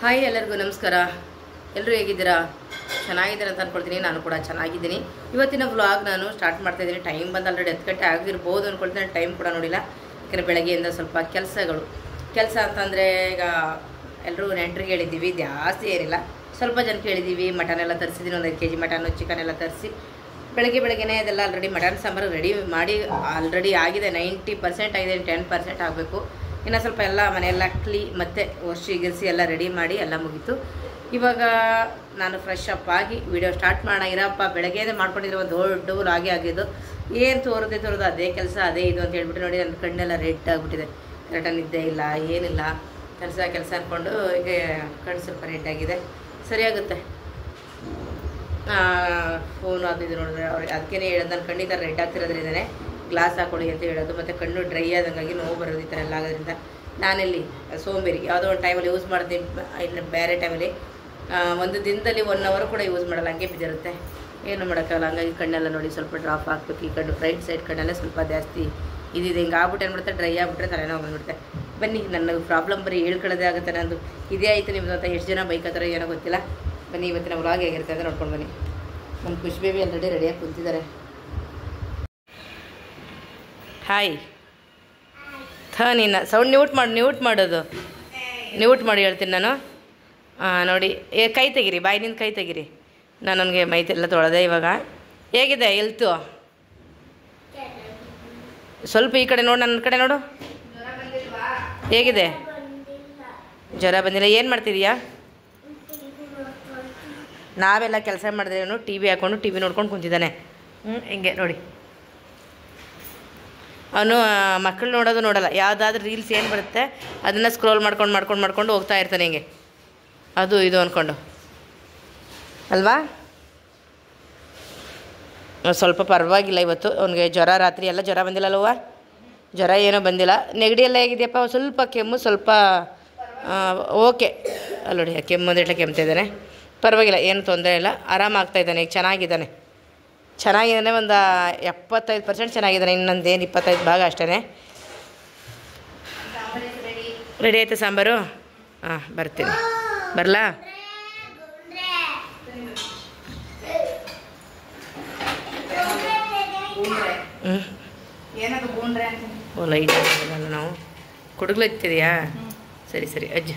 Hi ಎಲ್ಲರಿಗೂ ನಮಸ್ಕಾರ. ಎಲ್ಲರೂ ಹೇಗಿದ್ದೀರಾ? ಚೆನ್ನಾಗಿದ್ದೀರಾ ಅಂತ ಅಂದ್ಕೊಳ್ತೀನಿ. ನಾನು ಕೂಡ ಚೆನ್ನಾಗಿದ್ದೀನಿ. ಇವತ್ತಿನ ವ್ಲಾಗ್ ನಾನು ಸ್ಟಾರ್ಟ್ ಮಾಡ್ತಾ ಇದ್ದೀನಿ. ಟೈಮ್ ಬಂದು ಆಲ್ರೆಡಿ 10 ಗಂಟೆ ಆಗಿರ್ಬೋದು ಅಂದ್ಕೊಳ್ತೀನಿ. ಟೈಮ್ ಕೂಡ ನೋಡಿಲ್ಲ, ಯಾಕಂದರೆ ಬೆಳಗ್ಗೆಯಿಂದ ಸ್ವಲ್ಪ ಕೆಲಸ ಅಂತಂದರೆ ಈಗ ಎಲ್ಲರೂ ನೆಂಟರಿಗೆ ಹೇಳಿದ್ದೀವಿ, ಜಾಸ್ತಿ ಏನಿಲ್ಲ, ಸ್ವಲ್ಪ ಜನಕ್ಕೆ ಹೇಳಿದ್ದೀವಿ. ಮಟನ್ ಎಲ್ಲ ತರಿಸಿದ್ದೀನಿ, ಒಂದು 5 kg ಮಟನ್ನು ಚಿಕನ್ ಎಲ್ಲ ತರಿಸಿ ಬೆಳಗ್ಗೆನೇ ಅದೆಲ್ಲ ಆಲ್ರೆಡಿ ಮಟನ್ ಸಾಂಬಾರು ರೆಡಿ ಮಾಡಿ ಆಲ್ರೆಡಿ ಆಗಿದೆ. 90% ಆಗಿದೆ, 10% ಆಗಬೇಕು. ಇನ್ನು ಸ್ವಲ್ಪ ಎಲ್ಲ ಮನೆಯೆಲ್ಲ ಮತ್ತು ಗಿರ್ಸಿ ಎಲ್ಲ ರೆಡಿ ಮಾಡಿ ಎಲ್ಲ ಮುಗೀತು. ಇವಾಗ ನಾನು ಫ್ರೆಶ್ ಅಪ್ ಆಗಿ ವಿಡಿಯೋ ಸ್ಟಾರ್ಟ್ ಮಾಡೋಣ. ಇರಪ್ಪ ಬೆಳಗ್ಗೆನೇ ಮಾಡ್ಕೊಂಡಿರೋ ಒಂದು ದೊಡ್ಡ ವ್ಲಾಗ್ ಆಗಿದ್ದು. ಏನು ತೋರೋದು ಅದೇ ಕೆಲಸ ಅದೇ ಇದು ಅಂತ ಹೇಳ್ಬಿಟ್ಟು ನೋಡಿ, ನನ್ನ ಕಣ್ಣೆಲ್ಲ ರೆಡ್ ಆಗಿಬಿಟ್ಟಿದೆ. ಕರೆಕ್ಟಾಗಿ ನಿದ್ದೆ ಇಲ್ಲ, ಏನಿಲ್ಲ, ಕೆಲಸ ಅಂದ್ಕೊಂಡು ಈಗ ಕಣ್ಣು ಸ್ವಲ್ಪ ರೆಡ್ ಆಗಿದೆ. ಸರಿಯಾಗುತ್ತೆ. ಫೋನು ಆಗಿದ್ದು ನೋಡಿದ್ರೆ ಅವ್ರಿಗೆ ಅದಕ್ಕೇ ಹೇಳೋದು, ನನ್ನ ಕಣ್ಣು ಈ ಥರ ರೆಡ್ ಆಗ್ತಿರೋದ್ರಿಂದನೇ ಗ್ಲಾಸ್ ಹಾಕೊಳ್ಳಿ ಅಂತ ಹೇಳೋದು. ಮತ್ತು ಕಣ್ಣು ಡ್ರೈ ಆದಂಗಾಗಿ ನೋವು ಬರೋದು ಈ ಥರ ಎಲ್ಲ ಆಗೋದ್ರಿಂದ. ನಾನೆಲ್ಲಿ ಸೋಂಬೇರಿ, ಯಾವುದೋ ಒಂದು ಟೈಮಲ್ಲಿ ಯೂಸ್ ಮಾಡ್ತೀನಿ, ಇನ್ನು ಬೇರೆ ಟೈಮಲ್ಲಿ ಒಂದು ದಿನದಲ್ಲಿ 1 hour ಕೂಡ ಯೂಸ್ ಮಾಡಲ್ಲ, ಹಂಗೆ ಬಿದ್ದಿರುತ್ತೆ. ಏನು ಮಾಡೋಕ್ಕಾಗಲ್ಲ. ಹಂಗಾಗಿ ಕಣ್ಣೆಲ್ಲ ನೋಡಿ ಸ್ವಲ್ಪ ಡ್ರಾಪ್ ಹಾಕ್ಬೇಕು. ಈ ಕಣ್ಣು ರೈಟ್ ಸೈಡ್ ಕಣ್ಣಲ್ಲೇ ಸ್ವಲ್ಪ ಜಾಸ್ತಿ ಇದಿದೆ. ಹಿಂಗೆ ಆಗ್ಬಿಟ್ಟು ಏನ್ಬಿಡುತ್ತೆ, ಡ್ರೈ ಆಗಿಬಿಟ್ರೆ ತಲೆನೋವು ಬಂದುಬಿಡುತ್ತೆ. ಬನ್ನಿ, ನನ್ನ ಪ್ರಾಬ್ಲಮ್ ಬರೀ ಹೇಳ್ಕೊಳ್ಳೋದೇ ಆಗುತ್ತೆ. ನಂದು ಇದೇ ಆಯಿತು, ನಿಮ್ಮದು ಅಂತ ಎಷ್ಟು ಜನ ಬೈಕ್ ಹತ್ರ ಏನೋ ಗೊತ್ತಿಲ್ಲ. ಬನ್ನಿ, ಇವತ್ತಿನ ವ್ಲಾಗ್ ಹೇಗಿರುತ್ತೆ ಅಂತ ನೋಡ್ಕೊಂಡು ಬನ್ನಿ. ನಮ್ಮ ಖುಷಿ ಬೇಬಿ ಆಲ್ರೆಡಿ ರೆಡಿಯಾಗಿ ಕುಂತಿದ್ದಾರೆ. ಹಾಯ್ ನಿನ್ನ ಸೌಂಡ್ ನ್ಯೂಟ್ ಮಾಡೋದು ನ್ಯೂಟ್ ಮಾಡಿ ಹೇಳ್ತೀನಿ ನಾನು. ನೋಡಿ, ಕೈ ತೆಗಿರಿ, ಬಾಯಿನಿಂದ ಕೈ ತೆಗಿರಿ. ನಾನು ನನಗೆ ಮೈತೆಲ್ಲ ತೊಳೆದೆ. ಇವಾಗ ಹೇಗಿದೆ ಹೆಲ್ತು? ಸ್ವಲ್ಪ ಈ ಕಡೆ ನೋಡು, ನನ್ನ ಕಡೆ ನೋಡು. ಹೇಗಿದೆ? ಜ್ವರ ಬಂದಿಲ್ಲ. ಏನು ಮಾಡ್ತಿದೀಯಾ? ನಾವೆಲ್ಲ ಕೆಲಸ ಮಾಡಿದ್ರೇನು ಟಿ ವಿ ಹಾಕ್ಕೊಂಡು ಟಿ ವಿ ನೋಡ್ಕೊಂಡು ಕುಂತಿದ್ದಾನೆ. ಹಿಂಗೆ ನೋಡಿ, ಅವನು ಮಕ್ಕಳು ನೋಡೋದು ನೋಡಲ್ಲ. ಯಾವುದಾದ್ರೂ ರೀಲ್ಸ್ ಏನು ಬರುತ್ತೆ ಅದನ್ನು ಸ್ಕ್ರೋಲ್ ಮಾಡ್ಕೊಂಡು ಹೋಗ್ತಾ ಇರ್ತಾನೆ ಹಿಂಗೆ, ಅದು ಇದು ಅಂದ್ಕೊಂಡು ಅಲ್ವಾ. ಸ್ವಲ್ಪ ಪರವಾಗಿಲ್ಲ ಇವತ್ತು. ಅವನಿಗೆ ಜ್ವರ, ರಾತ್ರಿ ಎಲ್ಲ ಜ್ವರ ಬಂದಿಲ್ಲ ಅಲ್ವ? ಜ್ವರ ಏನೋ ಬಂದಿಲ್ಲ. ನೆಗಡಿ ಎಲ್ಲ ಹೇಗಿದೆಯಪ್ಪ? ಸ್ವಲ್ಪ ಕೆಮ್ಮು, ಸ್ವಲ್ಪ ಓಕೆ ಅಲ್ಲಿ ನೋಡಿ, ಕೆಮ್ಮು ಒಂದಿಟ್ಲೆ ಕೆಮ್ತಾ ಇದ್ದಾನೆ. ಪರವಾಗಿಲ್ಲ, ಏನು ತೊಂದರೆ ಇಲ್ಲ, ಆರಾಮಾಗ್ತಾಯಿದ್ದಾನೆ. ಈಗ ಚೆನ್ನಾಗಿದ್ದಾನೆ. ಒಂದು 75% ಚೆನ್ನಾಗಿದ್ದಾನೆ. ಇನ್ನೊಂದೇನು 25 ಭಾಗ ಅಷ್ಟೇ. ರೆಡಿ ಆಯಿತು ಸಾಂಬಾರು? ಬರ್ತೀನಿ. ಬರಲಾ? ಓ ಲೈಟ್ ಆಗಿಲ್ಲ. ನಾವು ಕುಡುಗ್ಲು ಹಚ್ತಿದೆಯಾ? ಸರಿ ಅಜ್ಜಿ,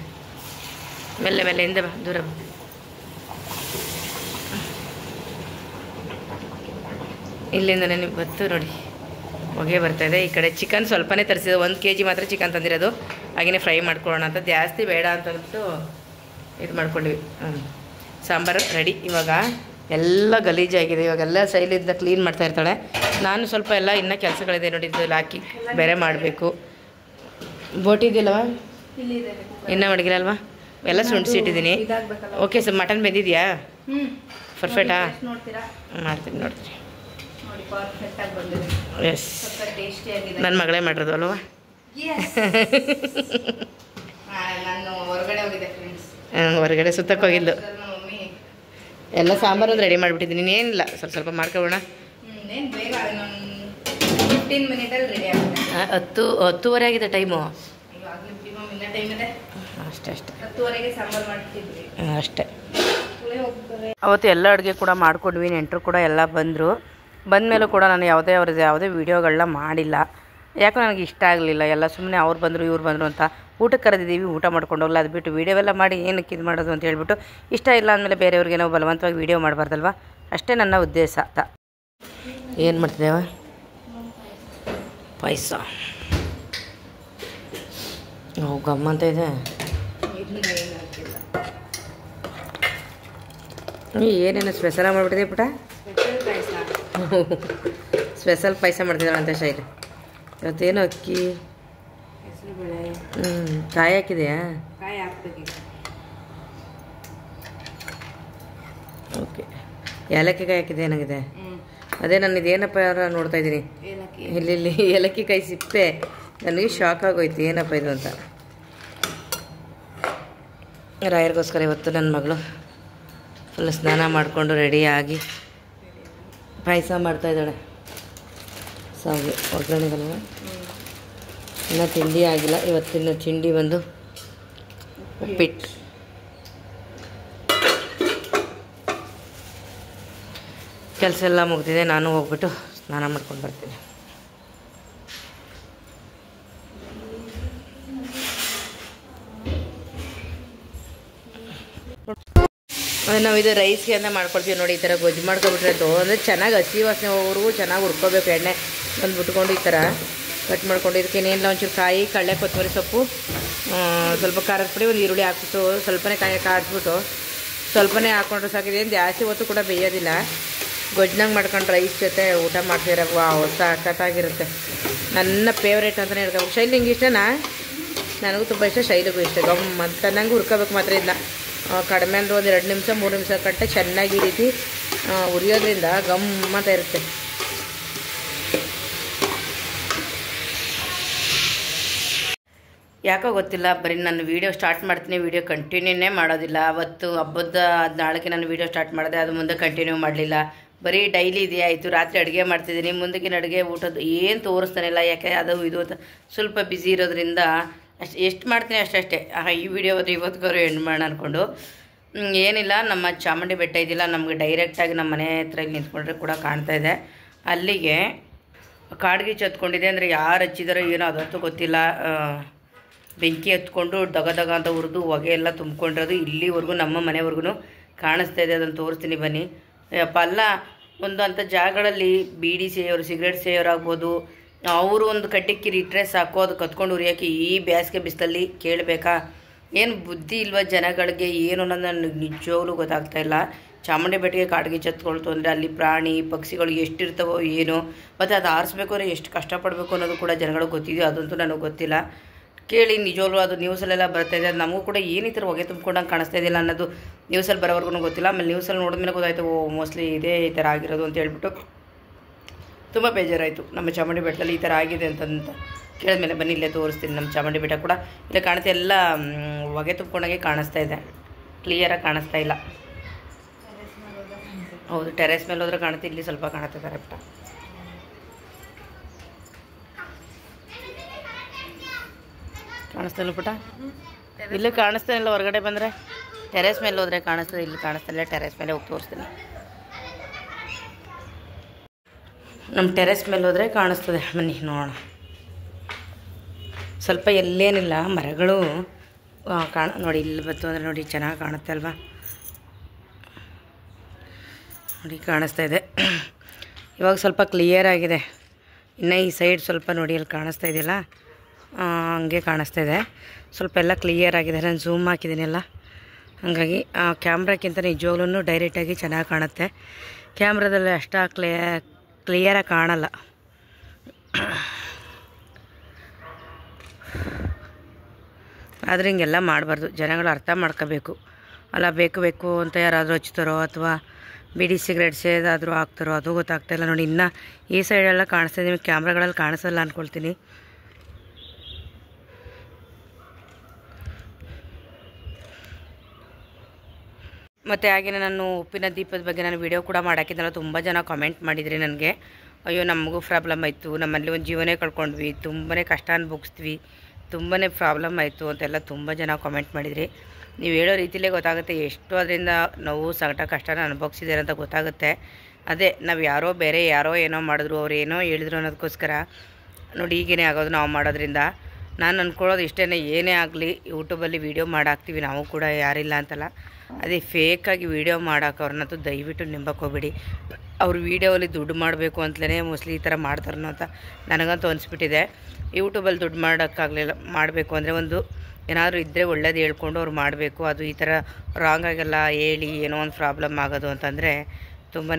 ಮೆಲ್ಲೆ ಹಿಂದೆ ಬಾ, ದೂರ ಬಾ. ಇಲ್ಲಿಂದನೇ ನೀವು ಬತ್ತು ನೋಡಿ, ಹೊಗೆ ಬರ್ತಾಯಿದೆ. ಈ ಕಡೆ ಚಿಕನ್ ಸ್ವಲ್ಪನೇ ತರಿಸಿದೆ, 1 kg ಮಾತ್ರ ಚಿಕನ್ ತಂದಿರೋದು. ಹಾಗೆಯೇ ಫ್ರೈ ಮಾಡ್ಕೊಳ್ಳೋಣ ಅಂತ, ಜಾಸ್ತಿ ಬೇಡ ಅಂತಂದ್ಬಿಟ್ಟು ಇದು ಮಾಡ್ಕೊಂಡ್ವಿ. ಸಾಂಬಾರು ರೆಡಿ. ಇವಾಗ ಎಲ್ಲ ಗಲೀಜಾಗಿದೆ. ಇವಾಗೆಲ್ಲ ಸೈಲಿಂದ ಕ್ಲೀನ್ ಮಾಡ್ತಾ ಇರ್ತಾಳೆ. ನಾನು ಸ್ವಲ್ಪ ಎಲ್ಲ ಇನ್ನೂ ಕೆಲಸಗಳಿದೆ ನೋಡಿ, ಇದು ಹಾಕಿ ಬೇರೆ ಮಾಡಬೇಕು. ಬೋಟಿ ಇದೆಯಲ್ಲವ, ಇನ್ನೂ ಮಡಗಿಲ್ಲ ಅಲ್ವಾ? ಎಲ್ಲ ಸುಂಡಿಸಿಟ್ಟಿದ್ದೀನಿ. ಓಕೆ ಸರ್, ಮಟನ್ ಬೆಂದಿದೆಯಾ? ಪರ್ಫೆಕ್ಟಾ? ಮಾಡ್ತೀನಿ ನೋಡ್ತೀನಿ. ಎಸ್, ನನ್ನ ಮಗಳೇ ಮಾಡಿರೋದು ಅಲ್ವಾ? ಹೊರಗಡೆ ಸುತ್ತಕ್ಕೆ ಹೋಗಿದ್ದು. ಎಲ್ಲ ಸಾಂಬಾರು ಒಂದು ರೆಡಿ ಮಾಡಿಬಿಟ್ಟಿದ್ದೀನಿ. ಇನ್ನೇನಿಲ್ಲ, ಸ್ವಲ್ಪ ಮಾಡ್ಕೊಳ್ಳೋಣ. 10:10 ಆಗಿದೆ ಟೈಮು. ಅಷ್ಟೇ. ಅವತ್ತು ಎಲ್ಲ ಅಡುಗೆ ಕೂಡ ಮಾಡ್ಕೊಂಡ್ವಿ. ನೆಂಟರು ಕೂಡ ಎಲ್ಲ ಬಂದರು. ಬಂದಮೇಲೂ ಕೂಡ ನಾನು ಯಾವುದೇ ವೀಡಿಯೋಗಳನ್ನ ಮಾಡಿಲ್ಲ. ಯಾಕೋ ನನಗೆ ಇಷ್ಟ ಆಗಲಿಲ್ಲ. ಎಲ್ಲ ಸುಮ್ಮನೆ ಅವ್ರು ಬಂದರು ಇವ್ರು ಬಂದರು ಅಂತ ಊಟಕ್ಕೆ ಕರೆದಿದ್ದೀವಿ, ಊಟ ಮಾಡ್ಕೊಂಡು ಹೋಗಲ್ಲ. ಅದು ಬಿಟ್ಟು ವೀಡಿಯೋ ಎಲ್ಲ ಮಾಡಿ ಏನಕ್ಕೆ ಇದು ಮಾಡೋದು ಅಂತ ಹೇಳ್ಬಿಟ್ಟು, ಇಷ್ಟ ಇಲ್ಲ ಅಂದಮೇಲೆ ಬೇರೆಯವ್ರಿಗೆ ನಾವು ಬಲವಂತವಾಗಿ ವೀಡಿಯೋ ಮಾಡಬಾರ್ದಲ್ವ, ಅಷ್ಟೇ ನನ್ನ ಉದ್ದೇಶ. ಏನು ಮಾಡ್ತಿದ್ದೇವ? ಪಾಯಸ ಗಮ್ಮಂತ ಇದೆ. ಏನೇನು ಸ್ಪೆಷಲ್ ಮಾಡಿಬಿಟ್ಟಿದೆ ಪುಟ? ಸ್ಪೆಷಲ್ ಪಾಯಸ ಮಾಡ್ತಿದ್ದಾಳೆ ಅಂತ ಶೈಲಿ. ಇವತ್ತೇನು ಅಕ್ಕಿ, ಕಾಯಿ ಹಾಕಿದೆಯಾ? ಓಕೆ, ಏಲಕ್ಕಿ ಕಾಯಿ ಹಾಕಿದೆ ಏನಾಗಿದೆ? ಅದೇ ನಾನು ಇದೇನಪ್ಪ ನೋಡ್ತಾ ಇದ್ದೀನಿ. ಇಲ್ಲಿ ಏಲಕ್ಕಿ ಕಾಯಿ ಸಿಪ್ಪೆ. ನನಗೆ ಶಾಕ್ ಆಗೋಯ್ತು, ಏನಪ್ಪ ಇದು ಅಂತ. ರಾಯರಿಗೋಸ್ಕರ ಇವತ್ತು ನನ್ನ ಮಗಳು ಫುಲ್ ಸ್ನಾನ ಮಾಡಿಕೊಂಡು ರೆಡಿಯಾಗಿ ಪಾಯಸ ಮಾಡ್ತಾಯಿದ್ದಾಳೆ. ಸಾವಿಗೆ ಒಗ್ಗರಣೆಗಲ್ವ. ಇನ್ನೂ ತಿಂಡಿ ಆಗಿಲ್ಲ. ಇವತ್ತಿನ ತಿಂಡಿ ಬಂದು ಉಪ್ಪಿಟ್ಟು. ಕೆಲಸ ಎಲ್ಲ ಮುಗಿದಿದೆ. ನಾನು ಹೋಗ್ಬಿಟ್ಟು ಸ್ನಾನ ಮಾಡ್ಕೊಂಡು ಬರ್ತೀನಿ. ನಾವು ಇದು ರೈಸ್ಗೆ ಅಂತ ಮಾಡ್ಕೊಳ್ತೀವಿ ನೋಡಿ. ಈ ಥರ ಗೊಜ್ಜು ಮಾಡ್ಕೊಬಿಟ್ರೆ ಅದು ಅಂದರೆ ಚೆನ್ನಾಗಿ ಹಸಿ ವಾಸನೆ ಹೋಗೋವರೆಗೂ ಚೆನ್ನಾಗಿ ಹುರ್ಕೋಬೇಕು. ಎಣ್ಣೆ ಒಂದು ಬಿಟ್ಕೊಂಡು ಈ ಥರ ಕಟ್ ಮಾಡ್ಕೊಂಡು ಇದಕ್ಕೆ ಏನಿಲ್ಲ ಒಂಚೂರು ಕಾಯಿ, ಕಡಲೆ, ಕೊತ್ತಂಬರಿ ಸೊಪ್ಪು, ಸ್ವಲ್ಪ ಖಾರದ ಪುಡಿ, ಒಂದು ಈರುಳ್ಳಿ ಹಾಕ್ಬಿಟ್ಟು ಸ್ವಲ್ಪನೇ ಕಾಯಿ ಕಾಡಿಸ್ಬಿಟ್ಟು ಸ್ವಲ್ಪನೇ ಹಾಕ್ಕೊಂಡ್ರೆ ಸಾಕಿದೆ. ಏನು ಜಾಸ್ತಿ ಹೊತ್ತು ಕೂಡ ಬೇಯೋದಿಲ್ಲ. ಗೊಜ್ಜನಾಗ ಮಾಡ್ಕೊಂಡು ರೈಸ್ ಜೊತೆ ಊಟ ಮಾಡ್ತೀರ ಸಖತ್ತಾಗಿರುತ್ತೆ. ನನ್ನ ಫೇವ್ರೇಟ್ ಅಂತಲೇ ಹೇಳ್ಬೇಕು. ಶೈಲಿ ನಿಂಗೆ ಇಷ್ಟನಾ? ನನಗೂ ತುಂಬ ಇಷ್ಟ, ಶೈಲಿಗೂ ಇಷ್ಟ. ಗಮ್ ಅಂತ ನಂಗೆ ಹುರ್ಕೋಬೇಕು ಮಾತ್ರ ಇಲ್ಲ ಕಡಿಮೆ ಅಂದರೆ ಒಂದು 2 ನಿಮಿಷ 3 ನಿಮಿಷ ಕಟ್ಟೆ ಚೆನ್ನಾಗಿ ಈ ರೀತಿ ಉರಿಯೋದ್ರಿಂದ ಗಮ್ಮಂತ ಇರುತ್ತೆ. ಯಾಕೋ ಗೊತ್ತಿಲ್ಲ, ಬರೀ ನಾನು ವೀಡಿಯೋ ಸ್ಟಾರ್ಟ್ ಮಾಡ್ತೀನಿ, ವೀಡಿಯೋ ಕಂಟಿನ್ಯೂನೇ ಮಾಡೋದಿಲ್ಲ. ಅವತ್ತು ಹಬ್ಬದ ನಾಳೆಗೆ ನಾನು ವೀಡಿಯೋ ಸ್ಟಾರ್ಟ್ ಮಾಡಿದೆ, ಅದು ಮುಂದೆ ಕಂಟಿನ್ಯೂ ಮಾಡಲಿಲ್ಲ. ಬರೀ ಡೈಲಿ ಇದೆ ಆಯಿತು. ರಾತ್ರಿ ಅಡುಗೆ ಮಾಡ್ತಿದ್ದೀನಿ, ಮುಂದಕ್ಕಿನ ಅಡುಗೆ ಊಟದ್ದು ಏನು ತೋರಿಸ್ತಾನಿಲ್ಲ. ಯಾಕೆ ಅದು ಇದು ಅಂತ ಸ್ವಲ್ಪ ಬ್ಯುಸಿ ಇರೋದ್ರಿಂದ ಎಷ್ಟು ಮಾಡ್ತೀನಿ ಅಷ್ಟೇ. ಈ ವಿಡಿಯೋ ಇವತ್ತಿಗವರು ಎಂಡ್ ಮಾಡೋಣ ಅಂದ್ಕೊಂಡು ಏನಿಲ್ಲ. ನಮ್ಮ ಚಾಮುಂಡಿ ಬೆಟ್ಟ ಇದೆಯಲ್ಲ, ನಮಗೆ ಡೈರೆಕ್ಟಾಗಿ ನಮ್ಮ ಮನೆ ಹತ್ರ ನಿಂತ್ಕೊಂಡ್ರೆ ಕೂಡ ಕಾಣ್ತಾ ಇದೆ. ಅಲ್ಲಿಗೆ ಕಾಡ್ಗಿ ಹತ್ಕೊಂಡಿದೆ. ಅಂದರೆ ಯಾರು ಹಚ್ಚಿದಾರೋ ಏನೋ ಅದಂತೂ ಗೊತ್ತಿಲ್ಲ. ಬೆಂಕಿ ಹತ್ಕೊಂಡು ದಗ ಅಂತ ಹುರಿದು ಹೊಗೆ ಎಲ್ಲ ತುಂಬ್ಕೊಂಡಿರೋದು ಇಲ್ಲಿವರೆಗೂ ನಮ್ಮ ಮನೆವರೆಗೂ ಕಾಣಿಸ್ತಾ ಇದೆ. ಅದನ್ನು ತೋರಿಸ್ತೀನಿ ಬನ್ನಿ. ಅಪ್ಪ ಅಲ್ಲ, ಒಂದು ಅಂಥ ಜಾಗಗಳಲ್ಲಿ ಬೀಡಿ ಸೇಯೋರು, ಸಿಗರೇಟ್ ಸೇಯೋರಾಗ್ಬೋದು, ಅವರು ಒಂದು ಕಟ್ಟಿಕ್ಕಿರಿ ಇಟ್ಟರೆ ಸಾಕು, ಅದು ಕತ್ಕೊಂಡು ಉರಿಯೋಕ್ಕೆ ಈ ಬೇಸಿಗೆ ಬಿಸಿಲಲ್ಲಿ ಕೇಳಬೇಕಾ? ಏನು ಬುದ್ಧಿ ಇಲ್ವ ಜನಗಳಿಗೆ? ಏನು ಅನ್ನೋದು ನನಗೆ ನಿಜವಾಗ್ಲೂ ಗೊತ್ತಾಗ್ತಾಯಿಲ್ಲ. ಚಾಮುಂಡಿ ಬೆಟ್ಟಿಗೆ ಕಾಡ್ಗಿ ಹತ್ಕೊಳ್ತು ಅಂದರೆ ಅಲ್ಲಿ ಪ್ರಾಣಿ ಪಕ್ಷಿಗಳು ಎಷ್ಟಿರ್ತಾವೋ ಏನೋ, ಮತ್ತು ಅದು ಆರಿಸ್ಬೇಕು ಅಂದರೆ ಎಷ್ಟು ಕಷ್ಟಪಡಬೇಕು ಅನ್ನೋದು ಕೂಡ ಜನಗಳಿಗೆ ಗೊತ್ತಿದೆಯೋ ಅದಂತೂ ನನಗೆ ಗೊತ್ತಿಲ್ಲ. ಕೇಳಿ ನಿಜವಾಗ್ಲೂ ಅದು ನ್ಯೂಸಲ್ಲೆಲ್ಲ ಬರ್ತಾಯಿದೆ. ಅದು ನಮಗೂ ಕೂಡ ಏನು ಈ ಥರ ಹೊಗೆ ತುಂಬ್ಕೊಂಡಂಗೆ ಕಾಣಿಸ್ತಾ ಇದೆಯಲ್ಲ ಅನ್ನೋದು ನ್ಯೂಸಲ್ಲಿ ಬರೋವರೆಗೂ ಗೊತ್ತಿಲ್ಲ. ಆಮೇಲೆ ನ್ಯೂಸಲ್ಲಿ ನೋಡಿದ್ಮೇಲೆ ಗೊತ್ತಾಯಿತು, ಓ ಮೋಸ್ಟ್ಲಿ ಇದೇ ಈ ಥರ ಆಗಿರೋದು ಅಂತ ಹೇಳ್ಬಿಟ್ಟು ತುಂಬ ಬೇಜಾರಾಯಿತು. ನಮ್ಮ ಚಾಮುಂಡಿ ಬೆಟ್ಟದಲ್ಲಿ ಈ ಥರ ಆಗಿದೆ ಅಂತಂತ ಕೇಳಿದ್ಮೇಲೆ ಬನ್ನಿ ಇಲ್ಲೇ ತೋರಿಸ್ತೀನಿ. ನಮ್ಮ ಚಾಮುಂಡಿ ಬೆಟ್ಟ ಕೂಡ ಇಲ್ಲೇ ಕಾಣುತ್ತೆ, ಎಲ್ಲ ಹೊಗೆ ತುಂಬ್ಕೊಂಡಾಗೆ ಕಾಣಿಸ್ತಾ ಇದೆ, ಕ್ಲಿಯರಾಗಿ ಕಾಣಿಸ್ತಾ ಇಲ್ಲ. ಹೌದು, ಟೆರೆಸ್ ಮೇಲೆ ಹೋದ್ರೆ ಕಾಣುತ್ತೆ, ಇಲ್ಲಿ ಸ್ವಲ್ಪ ಕಾಣುತ್ತೆ ಕರೆಕ್ಟ. ಕಾಣಿಸ್ತಾ ಇಲ್ಲ ಪುಟ? ಇಲ್ಲೇ ಕಾಣಿಸ್ತಾ ಇಲ್ಲ. ಹೊರಗಡೆ ಬಂದರೆ ಟೆರೆಸ್ ಮೇಲೆ ಹೋದರೆ ಕಾಣಿಸ್ತದೆ, ಇಲ್ಲಿ ಕಾಣಿಸ್ತಾ ಇಲ್ಲ. ಟೆರೆಸ್ ಮೇಲೆ ಹೋಗಿ ತೋರಿಸ್ತೀನಿ. ನಮ್ಮ ಟೆರೆಸ್ ಮೇಲೆ ಹೋದರೆ ಕಾಣಿಸ್ತದೆ, ಬನ್ನಿ ನೋಡೋಣ. ಸ್ವಲ್ಪ ಎಲ್ಲೇನಿಲ್ಲ, ಮರಗಳು ನೋಡಿ ಇಲ್ಲಿ ಬಂತು ಅಂದರೆ ನೋಡಿ ಚೆನ್ನಾಗಿ ಕಾಣುತ್ತೆ ಅಲ್ವಾ? ನೋಡಿ ಕಾಣಿಸ್ತಾ ಇದೆ. ಇವಾಗ ಸ್ವಲ್ಪ ಕ್ಲಿಯರ್ ಆಗಿದೆ. ಇನ್ನು ಈ ಸೈಡ್ ಸ್ವಲ್ಪ ನೋಡಿ ಅಲ್ಲಿ ಕಾಣಿಸ್ತಾ ಇದೆಯಲ್ಲ, ಹಂಗೆ ಕಾಣಿಸ್ತಾ ಇದೆ. ಸ್ವಲ್ಪ ಎಲ್ಲ ಕ್ಲಿಯರ್ ಆಗಿದೆ. ನಾನು ಝೂಮ್ ಹಾಕಿದ್ದೀನಿ ಎಲ್ಲ, ಹಾಗಾಗಿ ಕ್ಯಾಮ್ರಾಕ್ಕಿಂತ ನಿಜವಾಗ್ಲೂ ಡೈರೆಕ್ಟಾಗಿ ಚೆನ್ನಾಗಿ ಕಾಣುತ್ತೆ. ಕ್ಯಾಮ್ರಾದಲ್ಲಿ ಅಷ್ಟು ಕ್ಲಿಯರಾಗಿ ಕಾಣಲ್ಲ. ಆದರೆ ಹಿಂಗೆಲ್ಲ ಮಾಡಬಾರ್ದು, ಜನಗಳು ಅರ್ಥ ಮಾಡ್ಕೋಬೇಕು. ಅಲ್ಲ ಬೇಕು ಅಂತ ಯಾರಾದರೂ ಹಚ್ತಾರೋ ಅಥವಾ ಬಿಡಿ ಸಿಗರೇಟ್ಸ್ ಏದಾದರೂ ಹಾಕ್ತಾರೋ ಅದು ಗೊತ್ತಾಗ್ತಾಯಿಲ್ಲ. ನೋಡಿ ಇನ್ನು ಈ ಸೈಡೆಲ್ಲ ಕಾಣಿಸ್ತಾ ಇದೆ, ನಿಮಗೆ ಕ್ಯಾಮ್ರಾಗಳಲ್ಲಿ ಕಾಣಿಸಲ್ಲ ಅಂದ್ಕೊಳ್ತೀನಿ. ಮತ್ತು ಹಾಗೆಯೇ ನಾನು ಉಪ್ಪಿನ ದೀಪದ ಬಗ್ಗೆ ನಾನು ವಿಡಿಯೋ ಕೂಡ ಮಾಡೋಕ್ಕಿದ್ದಲ್ಲ. ತುಂಬ ಜನ ಕಮೆಂಟ್ ಮಾಡಿದ್ರಿ ನನಗೆ, ಅಯ್ಯೋ ನಮಗೂ ಪ್ರಾಬ್ಲಮ್ ಆಯಿತು, ನಮ್ಮಲ್ಲಿ ಒಂದು ಜೀವನೇ ಕಳ್ಕೊಂಡ್ವಿ, ತುಂಬಾ ಕಷ್ಟ ಅನುಭವಿಸ್ತೀವಿ, ತುಂಬಾ ಪ್ರಾಬ್ಲಮ್ ಆಯಿತು ಅಂತೆಲ್ಲ ತುಂಬ ಜನ ಕಮೆಂಟ್ ಮಾಡಿದ್ರಿ. ನೀವು ಹೇಳೋ ರೀತಿಲೇ ಗೊತ್ತಾಗುತ್ತೆ ಎಷ್ಟು ಅದರಿಂದ ನಾವು ಕಷ್ಟನ ಅನುಭವಿಸಿದ್ದಾರೆ ಅಂತ ಗೊತ್ತಾಗುತ್ತೆ. ಅದೇ ನಾವು ಬೇರೆ ಯಾರೋ ಏನೋ ಮಾಡಿದ್ರು, ಅವ್ರು ಏನೋ ಹೇಳಿದ್ರು ಅನ್ನೋದಕ್ಕೋಸ್ಕರ ನೋಡಿ ಈಗೇನೇ ಆಗೋದು ನಾವು ಮಾಡೋದ್ರಿಂದ. ನಾನು ಅಂದ್ಕೊಳ್ಳೋದು ಇಷ್ಟೇ, ಏನೇ ಆಗಲಿ ಯೂಟ್ಯೂಬಲ್ಲಿ ವೀಡಿಯೋ ಮಾಡಾಕ್ತೀವಿ ನಾವು ಕೂಡ, ಯಾರಿಲ್ಲ ಅಂತಲ್ಲ. ಅದೇ ಫೇಕಾಗಿ ವೀಡಿಯೋ ಮಾಡೋಕೆ ಅವ್ರನ್ನಂತೂ ದಯವಿಟ್ಟು ನಂಬಕ್ಕೆ ಹೋಗ್ಬೇಡಿ. ಅವ್ರು ವೀಡಿಯೋಲ್ಲಿ ದುಡ್ಡು ಮಾಡಬೇಕು ಅಂತಲೇ ಮೋಸ್ಟ್ಲಿ ಈ ಥರ ಮಾಡ್ತಾರನೋ ಅಂತ ನನಗಂತೂ ಅನಿಸ್ಬಿಟ್ಟಿದೆ. ಯೂಟ್ಯೂಬಲ್ಲಿ ದುಡ್ಡು ಮಾಡೋಕ್ಕಾಗಲಿಲ್ಲ, ಮಾಡಬೇಕು ಅಂದರೆ ಒಂದು ಏನಾದರೂ ಇದ್ದರೆ ಒಳ್ಳೇದು ಹೇಳ್ಕೊಂಡು ಅವ್ರು ಮಾಡಬೇಕು. ಅದು ಈ ಥರ ರಾಂಗಾಗೆಲ್ಲ ಹೇಳಿ ಏನೋ ಒಂದು ಪ್ರಾಬ್ಲಮ್ ಆಗೋದು ಅಂತಂದರೆ ತುಂಬಾ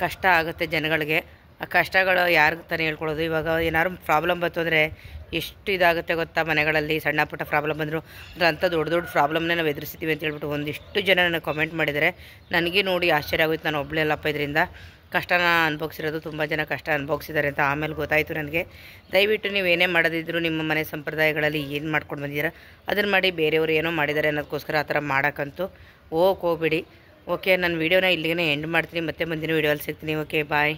ಕಷ್ಟ ಆಗುತ್ತೆ ಜನಗಳಿಗೆ. ಆ ಕಷ್ಟಗಳು ಯಾರಿಗೆ ತಾನೇ ಹೇಳ್ಕೊಳ್ಳೋದು? ಇವಾಗ ಏನಾದ್ರು ಪ್ರಾಬ್ಲಮ್ ಬಂತು ಅಂದರೆ ಎಷ್ಟು ಇದಾಗುತ್ತೆ ಗೊತ್ತಾ? ಮನೆಗಳಲ್ಲಿ ಸಣ್ಣ ಪುಟ್ಟ ಪ್ರಾಬ್ಲಮ್ ಬಂದರು ಅಂದರೆ ಅಂಥ ದೊಡ್ಡ ಪ್ರಾಬ್ಲಮ್ನೇ ನಾವು ಎದುರಿಸ್ತೀವಿ ಅಂತ ಹೇಳ್ಬಿಟ್ಟು ಒಂದಿಷ್ಟು ಜನ ನನಗೆ ಕಮೆಂಟ್ ಮಾಡಿದ್ದಾರೆ. ನನಗೆ ನೋಡಿ ಆಶ್ಚರ್ಯ ಆಗೋಯ್ತು. ನಾನು ಒಬ್ಬಳೇ ಅಲ್ಲಪ್ಪ ಇದರಿಂದ ಕಷ್ಟನ ಅನುಭವಿಸಿರೋದು, ತುಂಬ ಜನ ಕಷ್ಟ ಅನುಭವಿಸಿದ್ದಾರೆ ಅಂತ ಆಮೇಲೆ ಗೊತ್ತಾಯಿತು ನನಗೆ. ದಯವಿಟ್ಟು ನೀವು ಏನೇ ಮಾಡೋದಿದ್ರು ನಿಮ್ಮ ಮನೆ ಸಂಪ್ರದಾಯಗಳಲ್ಲಿ ಏನು ಮಾಡ್ಕೊಂಡು ಬಂದಿದ್ದೀರ ಅದನ್ನು ಮಾಡಿ. ಬೇರೆಯವರು ಏನೋ ಮಾಡಿದ್ದಾರೆ ಅನ್ನೋದಕ್ಕೋಸ್ಕರ ಆ ಥರ ಮಾಡೋಕ್ಕಂತೂ ಹೋಗ್ಬೇಡಿ. ಓಕೆ, ನನ್ನ ವೀಡಿಯೋನ ಇಲ್ಲಿಗೆ ಎಂಡ್ ಮಾಡ್ತೀನಿ. ಮತ್ತೆ ಮುಂದಿನ ವೀಡಿಯೋಲ್ಲಿ ಸಿಗ್ತೀನಿ. ಓಕೆ, ಬಾಯ್.